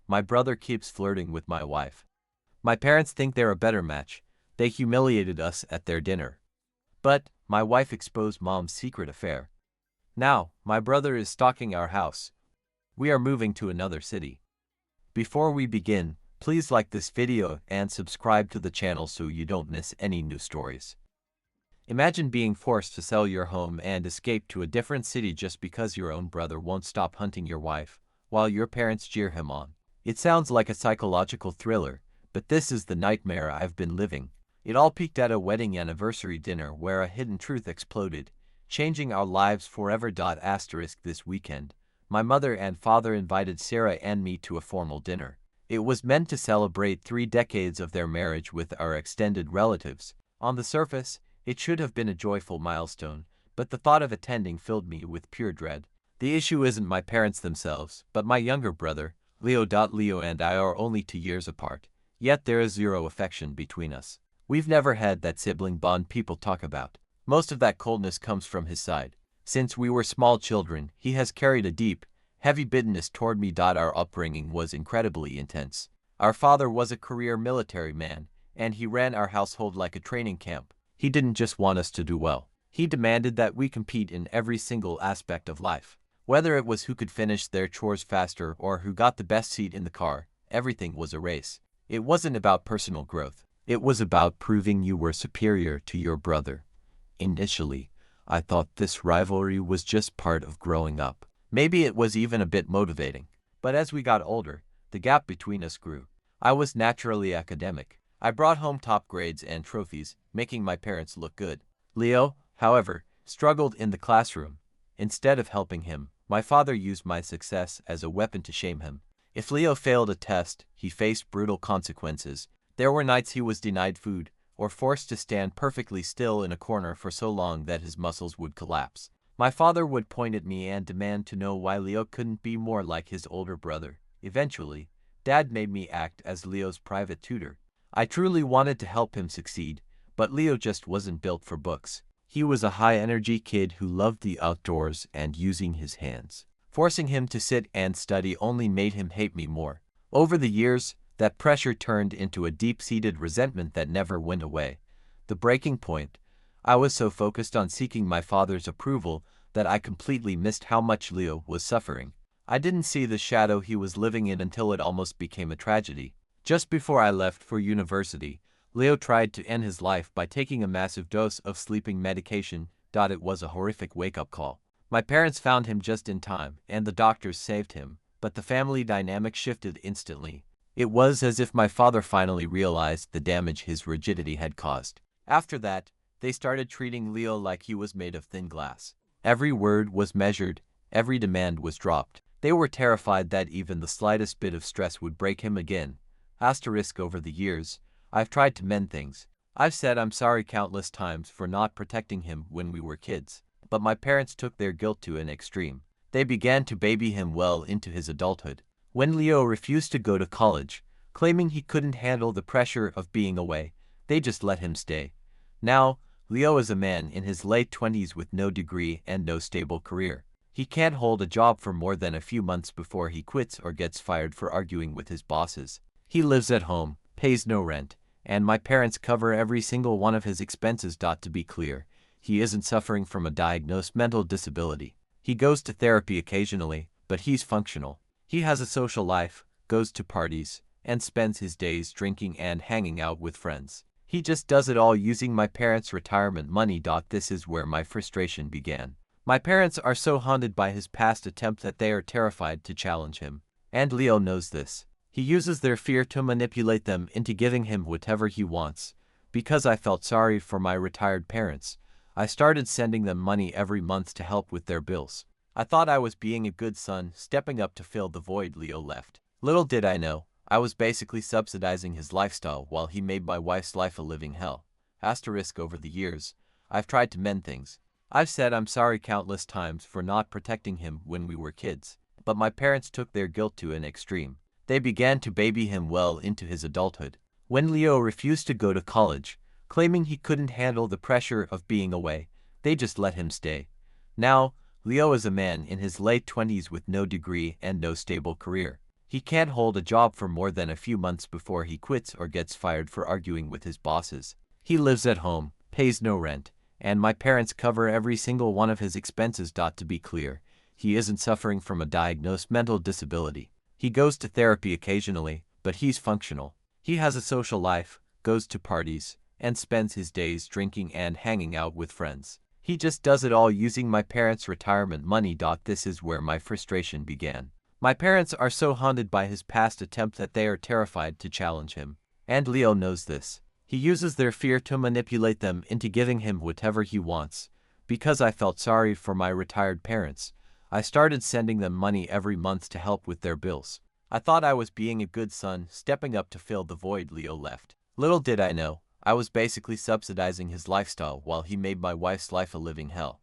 My brother keeps flirting with my wife. My parents think they're a better match. They humiliated us at their dinner. But my wife exposed mom's secret affair. Now, my brother is stalking our house. We are moving to another city. Before we begin, please like this video and subscribe to the channel so you don't miss any new stories. Imagine being forced to sell your home and escape to a different city just because your own brother won't stop hunting your wife, while your parents cheer him on. It sounds like a psychological thriller, but this is the nightmare I've been living. It all peaked at a wedding anniversary dinner where a hidden truth exploded, changing our lives forever. This weekend, my mother and father invited Sarah and me to a formal dinner. It was meant to celebrate 3 decades of their marriage with our extended relatives. On the surface, it should have been a joyful milestone, but the thought of attending filled me with pure dread. The issue isn't my parents themselves, but my younger brother, Leo. Leo and I are only 2 years apart, yet there is zero affection between us. We've never had that sibling bond people talk about. Most of that coldness comes from his side. Since we were small children, he has carried a deep, heavy bitterness toward me. Our upbringing was incredibly intense. Our father was a career military man, and he ran our household like a training camp. He didn't just want us to do well. He demanded that we compete in every single aspect of life. Whether it was who could finish their chores faster or who got the best seat in the car, everything was a race. It wasn't about personal growth. It was about proving you were superior to your brother. Initially, I thought this rivalry was just part of growing up. Maybe it was even a bit motivating. But as we got older, the gap between us grew. I was naturally academic. I brought home top grades and trophies, making my parents look good. Leo, however, struggled in the classroom. Instead of helping him, my father used my success as a weapon to shame him. If Leo failed a test, he faced brutal consequences. There were nights he was denied food, or forced to stand perfectly still in a corner for so long that his muscles would collapse. My father would point at me and demand to know why Leo couldn't be more like his older brother. Eventually, Dad made me act as Leo's private tutor. I truly wanted to help him succeed, but Leo just wasn't built for books. He was a high-energy kid who loved the outdoors and using his hands. Forcing him to sit and study only made him hate me more. Over the years, that pressure turned into a deep-seated resentment that never went away. The breaking point: I was so focused on seeking my father's approval that I completely missed how much Leo was suffering. I didn't see the shadow he was living in until it almost became a tragedy. Just before I left for university, Leo tried to end his life by taking a massive dose of sleeping medication. It was a horrific wake-up call. My parents found him just in time, and the doctors saved him, but the family dynamic shifted instantly. It was as if my father finally realized the damage his rigidity had caused. After that, they started treating Leo like he was made of thin glass. Every word was measured, every demand was dropped. They were terrified that even the slightest bit of stress would break him again. Over the years, I've tried to mend things. I've said I'm sorry countless times for not protecting him when we were kids. But my parents took their guilt to an extreme. They began to baby him well into his adulthood. When Leo refused to go to college, claiming he couldn't handle the pressure of being away, they just let him stay. Now, Leo is a man in his late 20s with no degree and no stable career. He can't hold a job for more than a few months before he quits or gets fired for arguing with his bosses. He lives at home, pays no rent, and my parents cover every single one of his expenses. To be clear, he isn't suffering from a diagnosed mental disability. He goes to therapy occasionally, but he's functional. He has a social life, goes to parties, and spends his days drinking and hanging out with friends. He just does it all using my parents' retirement money. This is where my frustration began. My parents are so haunted by his past attempts that they are terrified to challenge him. And Leo knows this. He uses their fear to manipulate them into giving him whatever he wants. Because I felt sorry for my retired parents, I started sending them money every month to help with their bills. I thought I was being a good son, stepping up to fill the void Leo left. Little did I know, I was basically subsidizing his lifestyle while he made my wife's life a living hell. Over the years, I've tried to mend things. I've said I'm sorry countless times for not protecting him when we were kids. But my parents took their guilt to an extreme. They began to baby him well into his adulthood. When Leo refused to go to college, claiming he couldn't handle the pressure of being away, they just let him stay. Now, Leo is a man in his late 20s with no degree and no stable career. He can't hold a job for more than a few months before he quits or gets fired for arguing with his bosses. He lives at home, pays no rent, and my parents cover every single one of his expenses. To be clear, he isn't suffering from a diagnosed mental disability. He goes to therapy occasionally, but he's functional. He has a social life, goes to parties, and spends his days drinking and hanging out with friends. He just does it all using my parents' retirement money. This is where my frustration began. My parents are so haunted by his past attempt that they are terrified to challenge him. And Leo knows this. He uses their fear to manipulate them into giving him whatever he wants. Because I felt sorry for my retired parents, I started sending them money every month to help with their bills. I thought I was being a good son, stepping up to fill the void Leo left. Little did I know, I was basically subsidizing his lifestyle while he made my wife's life a living hell.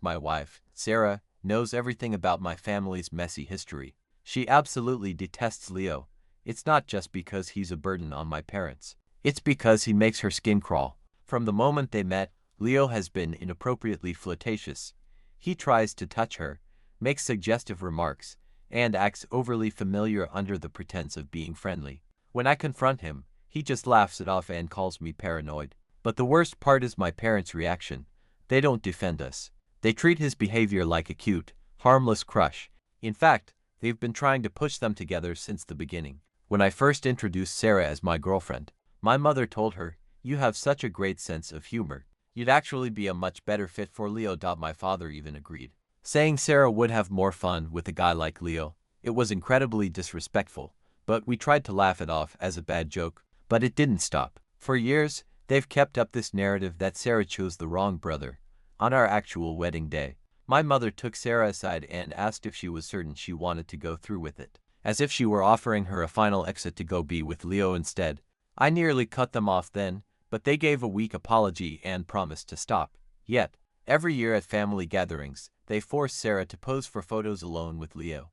My wife, Sarah, knows everything about my family's messy history. She absolutely detests Leo. It's not just because he's a burden on my parents. It's because he makes her skin crawl. From the moment they met, Leo has been inappropriately flirtatious. He tries to touch her, makes suggestive remarks, and acts overly familiar under the pretense of being friendly. When I confront him, he just laughs it off and calls me paranoid. But the worst part is my parents' reaction. They don't defend us. They treat his behavior like a cute, harmless crush. In fact, they've been trying to push them together since the beginning. When I first introduced Sarah as my girlfriend, my mother told her, "You have such a great sense of humor. You'd actually be a much better fit for Leo." My father even agreed, saying Sarah would have more fun with a guy like Leo. It was incredibly disrespectful, but we tried to laugh it off as a bad joke. But it didn't stop. For years, they've kept up this narrative that Sarah chose the wrong brother. On our actual wedding day, my mother took Sarah aside and asked if she was certain she wanted to go through with it, as if she were offering her a final exit to go be with Leo instead. I nearly cut them off then, but they gave a weak apology and promised to stop. Yet, every year at family gatherings, they force Sarah to pose for photos alone with Leo.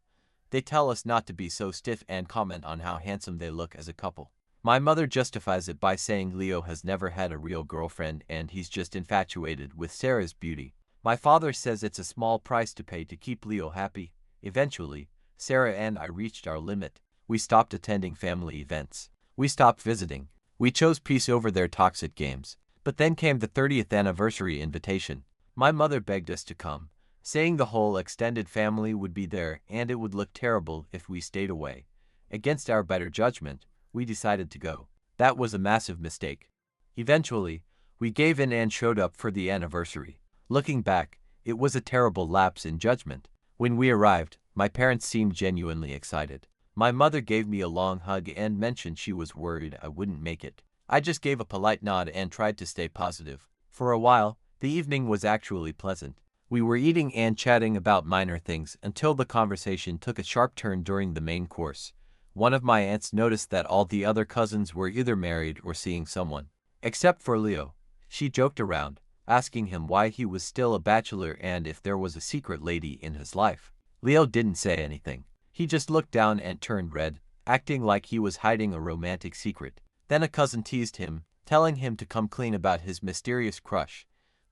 They tell us not to be so stiff and comment on how handsome they look as a couple. My mother justifies it by saying Leo has never had a real girlfriend and he's just infatuated with Sarah's beauty. My father says it's a small price to pay to keep Leo happy. Eventually, Sarah and I reached our limit. We stopped attending family events. We stopped visiting. We chose peace over their toxic games. But then came the 30th anniversary invitation. My mother begged us to come, saying the whole extended family would be there and it would look terrible if we stayed away. Against our better judgment, we decided to go. That was a massive mistake. Eventually, we gave in and showed up for the anniversary. Looking back, it was a terrible lapse in judgment. When we arrived, my parents seemed genuinely excited. My mother gave me a long hug and mentioned she was worried I wouldn't make it. I just gave a polite nod and tried to stay positive. For a while, the evening was actually pleasant. We were eating and chatting about minor things until the conversation took a sharp turn during the main course. One of my aunts noticed that all the other cousins were either married or seeing someone. Except for Leo. She joked around, asking him why he was still a bachelor and if there was a secret lady in his life. Leo didn't say anything. He just looked down and turned red, acting like he was hiding a romantic secret. Then a cousin teased him, telling him to come clean about his mysterious crush.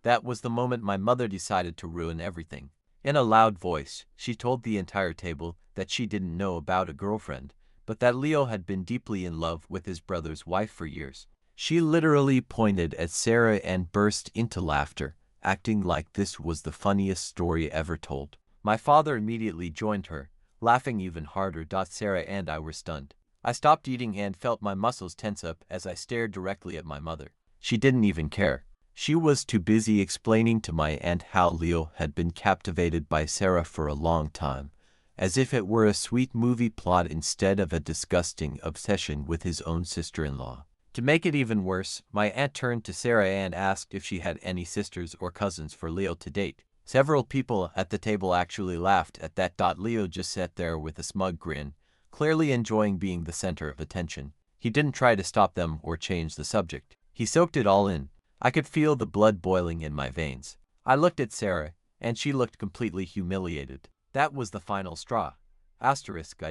That was the moment my mother decided to ruin everything. In a loud voice, she told the entire table that she didn't know about a girlfriend, but that Leo had been deeply in love with his brother's wife for years. She literally pointed at Sarah and burst into laughter, acting like this was the funniest story ever told. My father immediately joined her, laughing even harder. Sarah and I were stunned. I stopped eating and felt my muscles tense up as I stared directly at my mother. She didn't even care. She was too busy explaining to my aunt how Leo had been captivated by Sarah for a long time, as if it were a sweet movie plot instead of a disgusting obsession with his own sister-in-law. To make it even worse, my aunt turned to Sarah and asked if she had any sisters or cousins for Leo to date. Several people at the table actually laughed at that. Leo just sat there with a smug grin, clearly enjoying being the center of attention. He didn't try to stop them or change the subject. He soaked it all in. I could feel the blood boiling in my veins. I looked at Sarah, and she looked completely humiliated. That was the final straw. I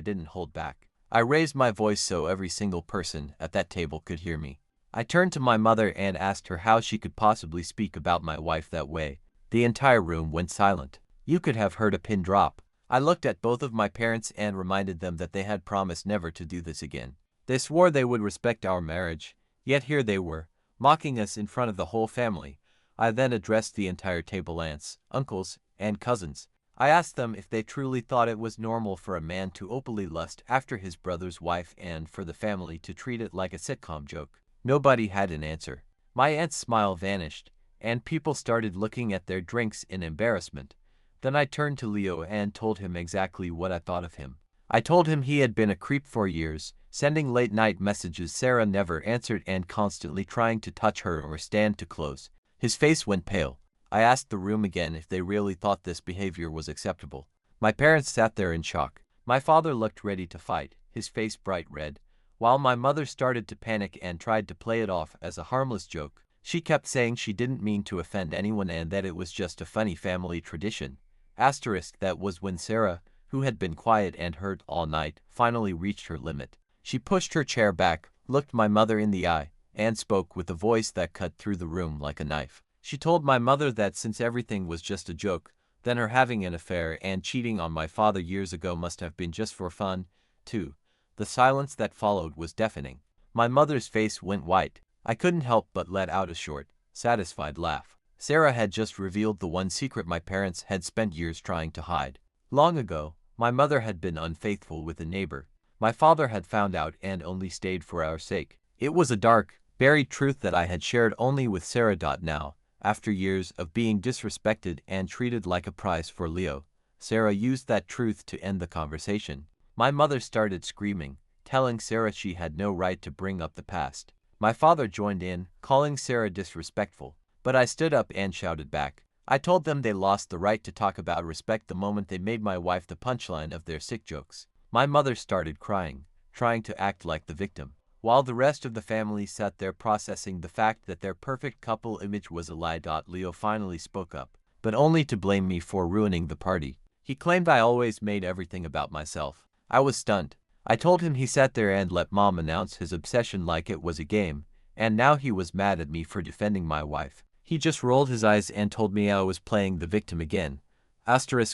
didn't hold back. I raised my voice so every single person at that table could hear me. I turned to my mother and asked her how she could possibly speak about my wife that way. The entire room went silent. You could have heard a pin drop. I looked at both of my parents and reminded them that they had promised never to do this again. They swore they would respect our marriage, yet here they were, mocking us in front of the whole family. I then addressed the entire table: aunts, uncles, and cousins. I asked them if they truly thought it was normal for a man to openly lust after his brother's wife and for the family to treat it like a sitcom joke. Nobody had an answer. My aunt's smile vanished, and people started looking at their drinks in embarrassment. Then I turned to Leo and told him exactly what I thought of him. I told him he had been a creep for years, sending late-night messages Sarah never answered and constantly trying to touch her or stand too close. His face went pale. I asked the room again if they really thought this behavior was acceptable. My parents sat there in shock. My father looked ready to fight, his face bright red, while my mother started to panic and tried to play it off as a harmless joke. She kept saying she didn't mean to offend anyone and that it was just a funny family tradition. That was when Sarah, who had been quiet and hurt all night, finally reached her limit. She pushed her chair back, looked my mother in the eye, and spoke with a voice that cut through the room like a knife. She told my mother that since everything was just a joke, then her having an affair and cheating on my father years ago must have been just for fun, too. The silence that followed was deafening. My mother's face went white. I couldn't help but let out a short, satisfied laugh. Sarah had just revealed the one secret my parents had spent years trying to hide. Long ago, my mother had been unfaithful with a neighbor. My father had found out and only stayed for our sake. It was a dark, buried truth that I had shared only with Sarah. Now, after years of being disrespected and treated like a prize for Leo, Sarah used that truth to end the conversation. My mother started screaming, telling Sarah she had no right to bring up the past. My father joined in, calling Sarah disrespectful, but I stood up and shouted back. I told them they lost the right to talk about respect the moment they made my wife the punchline of their sick jokes. My mother started crying, trying to act like the victim, while the rest of the family sat there processing the fact that their perfect couple image was a lie. Leo finally spoke up, but only to blame me for ruining the party. He claimed I always made everything about myself. I was stunned. I told him he sat there and let mom announce his obsession like it was a game, and now he was mad at me for defending my wife. He just rolled his eyes and told me I was playing the victim again.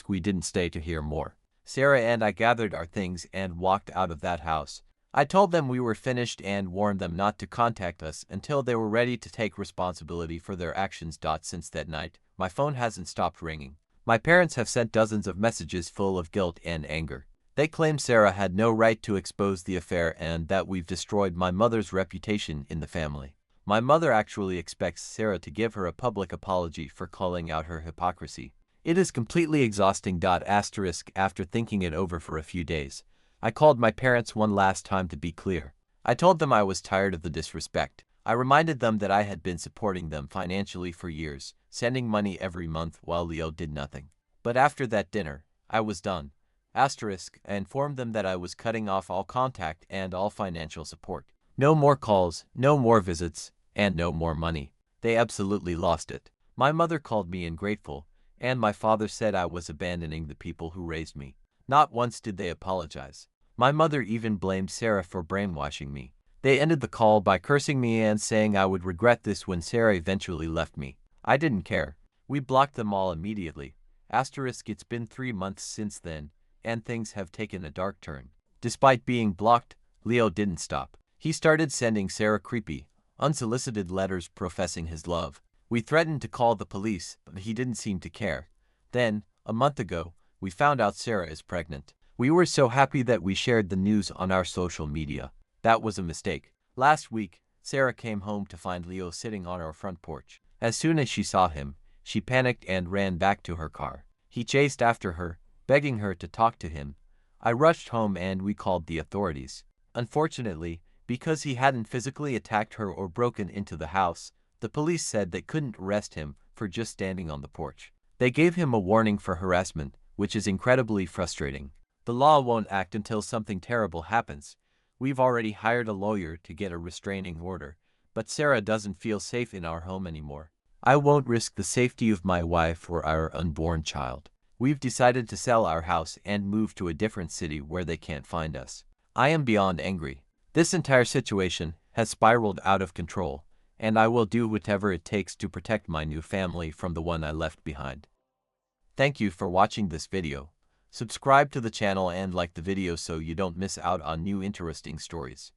We didn't stay to hear more. Sarah and I gathered our things and walked out of that house. I told them we were finished and warned them not to contact us until they were ready to take responsibility for their actions. Since that night, my phone hasn't stopped ringing. My parents have sent dozens of messages full of guilt and anger. They claim Sarah had no right to expose the affair and that we've destroyed my mother's reputation in the family. My mother actually expects Sarah to give her a public apology for calling out her hypocrisy. It is completely exhausting. After thinking it over for a few days, I called my parents one last time to be clear. I told them I was tired of the disrespect. I reminded them that I had been supporting them financially for years, sending money every month while Leo did nothing. But after that dinner, I was done. I informed them that I was cutting off all contact and all financial support. No more calls, no more visits, and no more money. They absolutely lost it. My mother called me ungrateful, and my father said I was abandoning the people who raised me. Not once did they apologize. My mother even blamed Sarah for brainwashing me. They ended the call by cursing me and saying I would regret this when Sarah eventually left me. I didn't care. We blocked them all immediately. It's been 3 months since then, and things have taken a dark turn. Despite being blocked, Leo didn't stop. He started sending Sarah creepy, unsolicited letters professing his love. We threatened to call the police, but he didn't seem to care. Then, a month ago, we found out Sarah is pregnant. We were so happy that we shared the news on our social media. That was a mistake. Last week, Sarah came home to find Leo sitting on our front porch. As soon as she saw him, she panicked and ran back to her car. He chased after her, begging her to talk to him. I rushed home and we called the authorities. Unfortunately, because he hadn't physically attacked her or broken into the house, the police said they couldn't arrest him for just standing on the porch. They gave him a warning for harassment, which is incredibly frustrating. The law won't act until something terrible happens. We've already hired a lawyer to get a restraining order, but Sarah doesn't feel safe in our home anymore. I won't risk the safety of my wife or our unborn child. We've decided to sell our house and move to a different city where they can't find us. I am beyond angry. This entire situation has spiraled out of control, and I will do whatever it takes to protect my new family from the one I left behind. Thank you for watching this video. Subscribe to the channel and like the video so you don't miss out on new interesting stories.